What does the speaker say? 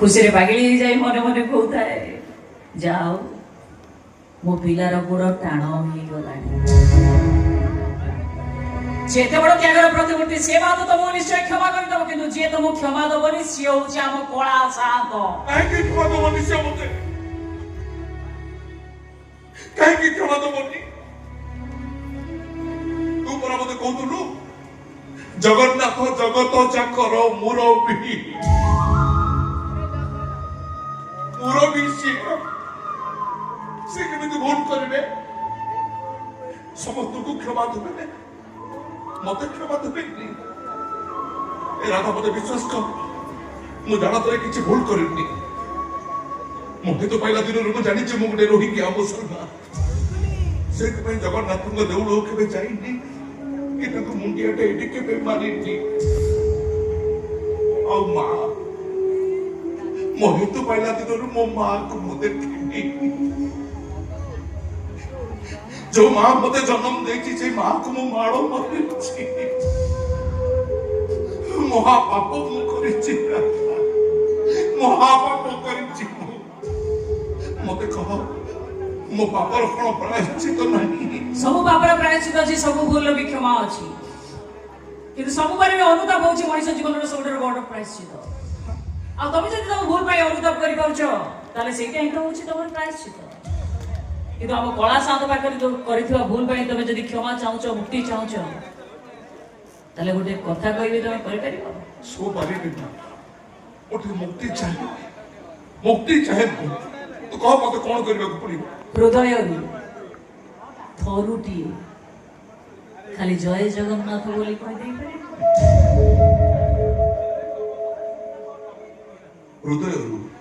खुशी रे पागली जाई मने मने कहताए जाओ मो पिलार गोड़ टाण हो गलानी जेते बड़ त्यागर प्रतिमूर्ति से बात तुम निश्चय क्षमा करदब किंतु जे तुम क्षमा दबनी सी होउची हम कला शांत काहे कि क्षमा दबनी से मते काहे कि क्षमा दबनी तू परा मते कहतुलु जगन्नाथ जगत जाकर मुरबी से केमिति भूल करिवे समस्त को क्षमा देबे मते क्षमा देबे ए राधा मते विश्वास कर मु जाना तोरे किछि भूल करिनी मते तो पहिला दिन रु जानि जे मु गटे रोही के मुसलमान से पे जगन्नाथ को देउलो केबे जाइनी कि तू मुंडियाटे एडी केबे मारिनी औ मां मोहे तो पहिला दिन रु मो मां को मु देखिनी जो मां मते जन्म देछि से मां को मु मारो मरिछि महा पाप मु करिछि महा पाप करिछि मते कह मो पापर कोन प्रायश्चित नहीं सब पापर प्रायश्चित अछि सब भूल भी क्षमा अछि किंतु सब बारे में अनुताप होछि मनुष्य जीवन रो सबटर बड़ प्रायश्चित आ तमे जदि तुम भूल पाई अनुताप करि पाउछ ताले सेटा ही तो होछि तमर प्रायश्चित किंतु हम कला साध पाकर जो करिथवा भूल पाई तमे जदि क्षमा चाहूछ मुक्ति चाहूछ ताले गोटे कथा कहबे तमे करि परिबो सो बारे बिना ओठे मुक्ति चाहे तो कह मते कोन करबा को पड़िबो हृदय थरुटी खाली जय जगन्नाथ बोली कह दे हृदय